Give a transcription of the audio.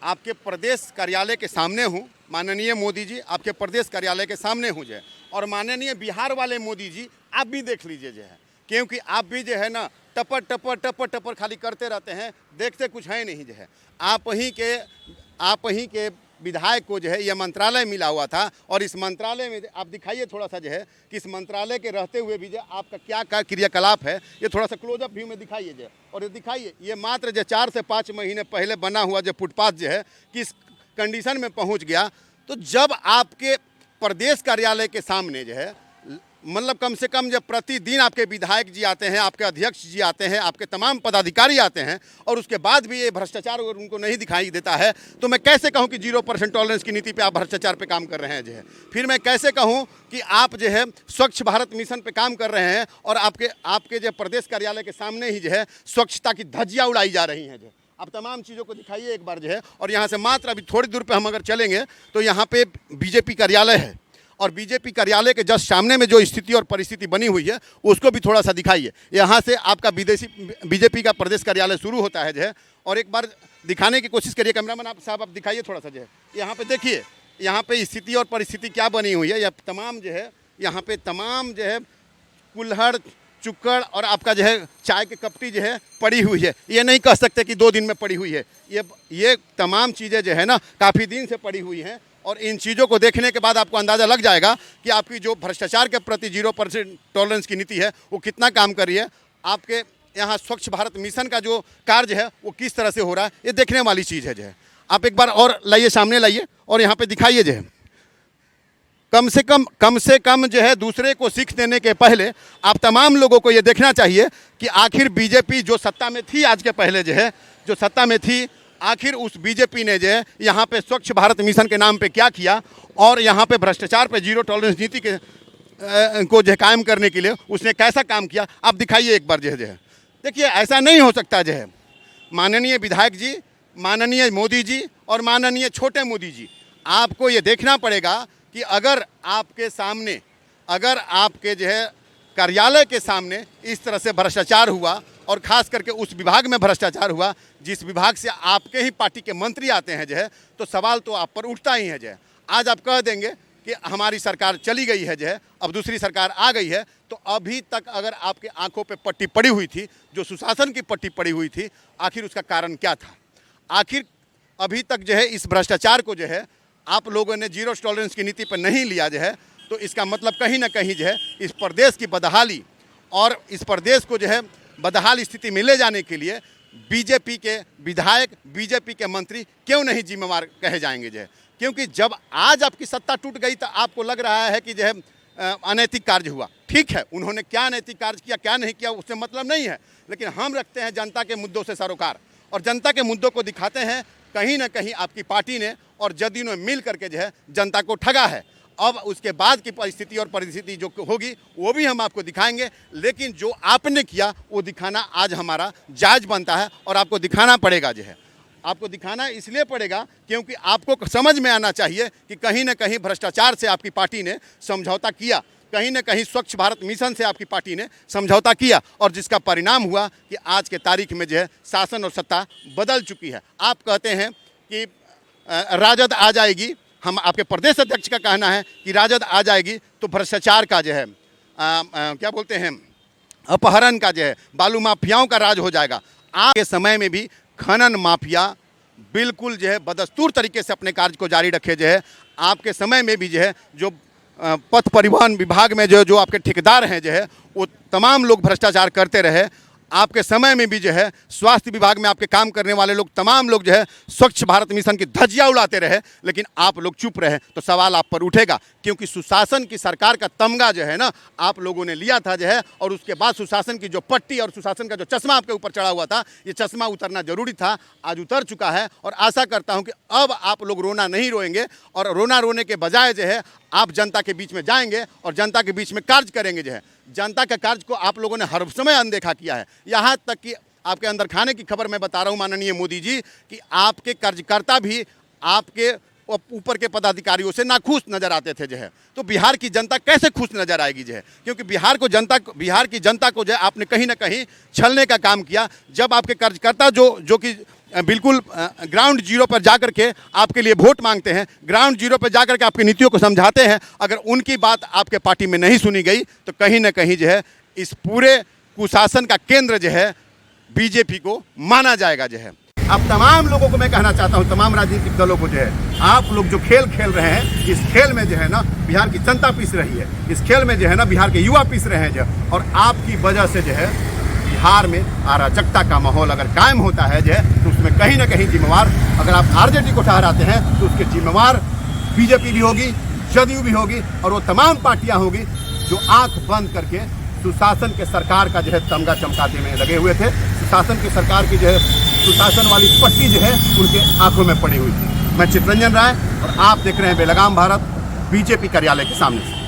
आपके प्रदेश कार्यालय के सामने हूँ, माननीय मोदी जी आपके प्रदेश कार्यालय के सामने हूँ जो है, और माननीय बिहार वाले मोदी जी आप भी देख लीजिए जो है, क्योंकि आप भी जो है ना टपर टपर टपर टपर खाली करते रहते हैं, देखते कुछ है नहीं जो है। आप ही के विधायक को जो है यह मंत्रालय मिला हुआ था, और इस मंत्रालय में आप दिखाइए थोड़ा सा जो है कि इस मंत्रालय के रहते हुए भी जो आपका क्या क्या क्रियाकलाप है, ये थोड़ा सा क्लोजअप व्यू में दिखाइए जो, और ये दिखाइए ये मात्र जो 4 से 5 महीने पहले बना हुआ जो फुटपाथ जो है किस कंडीशन में पहुंच गया। तो जब आपके प्रदेश कार्यालय के सामने जो है मतलब कम से कम जब प्रतिदिन आपके विधायक जी आते हैं, आपके अध्यक्ष जी आते हैं, आपके तमाम पदाधिकारी आते हैं, और उसके बाद भी ये भ्रष्टाचार उनको नहीं दिखाई देता है, तो मैं कैसे कहूं कि 0% टॉलरेंस की नीति पे आप भ्रष्टाचार पे काम कर रहे हैं जो है। फिर मैं कैसे कहूं कि आप जो है स्वच्छ भारत मिशन पे काम कर रहे हैं, और आपके जो प्रदेश कार्यालय के सामने ही जो है स्वच्छता की धज्जियाँ उड़ाई जा रही हैं जो। आप तमाम चीज़ों को दिखाइए एक बार जो है, और यहाँ से मात्र अभी थोड़ी दूर पे हम अगर चलेंगे तो यहाँ पे बीजेपी कार्यालय है, और बीजेपी कार्यालय के जस्ट सामने में जो स्थिति और परिस्थिति बनी हुई है उसको भी थोड़ा सा दिखाइए। यहाँ से आपका बीजेपी का प्रदेश कार्यालय शुरू होता है जो है, और एक बार दिखाने की कोशिश करिए कैमरामैन आप दिखाइए थोड़ा सा जो है। यहाँ पे देखिए यहाँ पे स्थिति और परिस्थिति क्या बनी हुई है। यह तमाम जो है यहाँ पे तमाम जो है कुल्हड़ चुक्कड़ और आपका जो है चाय की कपटी जो है पड़ी हुई है। ये नहीं कह सकते कि 2 दिन में पड़ी हुई है, ये तमाम चीज़ें जो है ना काफ़ी दिन से पड़ी हुई हैं, और इन चीज़ों को देखने के बाद आपको अंदाज़ा लग जाएगा कि आपकी जो भ्रष्टाचार के प्रति 0% टॉलरेंस की नीति है वो कितना काम कर रही है। आपके यहाँ स्वच्छ भारत मिशन का जो कार्य है वो किस तरह से हो रहा है, ये देखने वाली चीज़ है जो है। आप एक बार और लाइए, सामने लाइए और यहाँ पे दिखाइए जो है। कम से कम जो है दूसरे को सीख देने के पहले आप तमाम लोगों को ये देखना चाहिए कि आखिर बीजेपी जो सत्ता में थी आज के पहले जो है, जो सत्ता में थी, आखिर उस बीजेपी ने जो है यहाँ पे स्वच्छ भारत मिशन के नाम पे क्या किया, और यहाँ पे भ्रष्टाचार पे 0 टॉलरेंस नीति के को जो कायम करने के लिए उसने कैसा काम किया। आप दिखाइए एक बार जो है। देखिए ऐसा नहीं हो सकता जो है। माननीय विधायक जी, माननीय मोदी जी और माननीय छोटे मोदी जी, आपको ये देखना पड़ेगा कि अगर आपके जो है कार्यालय के सामने इस तरह से भ्रष्टाचार हुआ, और ख़ास करके उस विभाग में भ्रष्टाचार हुआ जिस विभाग से आपके ही पार्टी के मंत्री आते हैं जो है, तो सवाल तो आप पर उठता ही है जो है। आज आप कह देंगे कि हमारी सरकार चली गई है जो है, अब दूसरी सरकार आ गई है, तो अभी तक अगर आपके आंखों पे पट्टी पड़ी हुई थी, जो सुशासन की पट्टी पड़ी हुई थी, आखिर उसका कारण क्या था? आखिर अभी तक जो है इस भ्रष्टाचार को जो है आप लोगों ने 0 टॉलरेंस की नीति पर नहीं लिया जो है, तो इसका मतलब कहीं ना कहीं जो है इस प्रदेश की बदहाली और इस प्रदेश को जो है बदहाल स्थिति में ले जाने के लिए बीजेपी के विधायक, बीजेपी के मंत्री क्यों नहीं जिम्मेवार कहे जाएंगे जो है। क्योंकि जब आज आपकी सत्ता टूट गई तो आपको लग रहा है कि जो है अनैतिक कार्य हुआ। ठीक है, उन्होंने क्या अनैतिक कार्य किया क्या नहीं किया उससे मतलब नहीं है, लेकिन हम रखते हैं जनता के मुद्दों से सरोकार, और जनता के मुद्दों को दिखाते हैं। कहीं ना कहीं आपकी पार्टी ने और जदयू ने मिल करके जो है जनता को ठगा है। अब उसके बाद की परिस्थिति और परिस्थिति जो होगी वो भी हम आपको दिखाएंगे, लेकिन जो आपने किया वो दिखाना आज हमारा जायज़ बनता है, और आपको दिखाना पड़ेगा जो है। आपको दिखाना इसलिए पड़ेगा क्योंकि आपको समझ में आना चाहिए कि कहीं ना कहीं भ्रष्टाचार से आपकी पार्टी ने समझौता किया, कहीं ना कहीं स्वच्छ भारत मिशन से आपकी पार्टी ने समझौता किया, और जिसका परिणाम हुआ कि आज के तारीख में जो है शासन और सत्ता बदल चुकी है। आप कहते हैं कि राजद आ जाएगी, हम आपके प्रदेश अध्यक्ष का कहना है कि राजद आ जाएगी तो भ्रष्टाचार का जो है क्या बोलते हैं अपहरण का जो है बालू माफियाओं का राज हो जाएगा। आपके समय में भी खनन माफिया बिल्कुल जो है बदस्तूर तरीके से अपने कार्य को जारी रखे जो है। आपके समय में भी जो है जो पथ परिवहन विभाग में जो आपके ठेकेदार हैं जो है वो तमाम लोग भ्रष्टाचार करते रहे। आपके समय में भी जो है स्वास्थ्य विभाग में आपके काम करने वाले लोग तमाम लोग जो है स्वच्छ भारत मिशन की धज्जियां उड़ाते रहे, लेकिन आप लोग चुप रहे, तो सवाल आप पर उठेगा। क्योंकि सुशासन की सरकार का तमगा जो है ना आप लोगों ने लिया था जो है, और उसके बाद सुशासन की जो पट्टी और सुशासन का जो चश्मा आपके ऊपर चढ़ा हुआ था, ये चश्मा उतरना जरूरी था, आज उतर चुका है। और आशा करता हूँ कि अब आप लोग रोना नहीं रोएंगे, और रोना रोने के बजाय जो है आप जनता के बीच में जाएंगे और जनता के बीच में कार्य करेंगे जो है। जनता के कार्य को आप लोगों ने हर समय अनदेखा किया है, यहाँ तक कि आपके अंदर खाने की खबर मैं बता रहा हूँ माननीय मोदी जी कि आपके कार्यकर्ता भी आपके ऊपर के पदाधिकारियों से नाखुश नजर आते थे जो है। तो बिहार की जनता कैसे खुश नजर आएगी जो है, क्योंकि बिहार की जनता को जो है आपने कहीं ना कहीं छलने का काम किया। जब आपके कार्यकर्ता जो कि बिल्कुल ग्राउंड जीरो पर जाकर के आपके लिए वोट मांगते हैं, ग्राउंड जीरो पर जाकर के आपकी नीतियों को समझाते हैं। अगर उनकी बात आपके पार्टी में नहीं सुनी गई तो कहीं ना कहीं जो है इस पूरे कुशासन का केंद्र जो है बीजेपी को माना जाएगा जो है। अब तमाम लोगों को मैं कहना चाहता हूं, तमाम राजनीतिक दलों को जो है, आप लोग जो खेल खेल रहे हैं, इस खेल में जो है ना बिहार की जनता पीस रही है, इस खेल में जो है ना बिहार के युवा पीस रहे हैं जो, और आपकी वजह से जो है बिहार में अराजकता का माहौल अगर कायम होता है जो है, तो उसमें कहीं ना कहीं जिम्मेवार, अगर आप आरजेडी को ठहराते हैं तो उसके जिम्मेवार बीजेपी भी होगी, जदयू भी होगी, और वो तमाम पार्टियां होगी जो आंख बंद करके सुशासन के सरकार का जो है तमगा चमकाते में लगे हुए थे। सुशासन की सरकार की जो है सुशासन वाली पट्टी जो है उनके आंखों में पड़ी हुई थी। मैं चितरंजन राय और आप देख रहे हैं बेलगाम भारत बीजेपी कार्यालय के सामने से।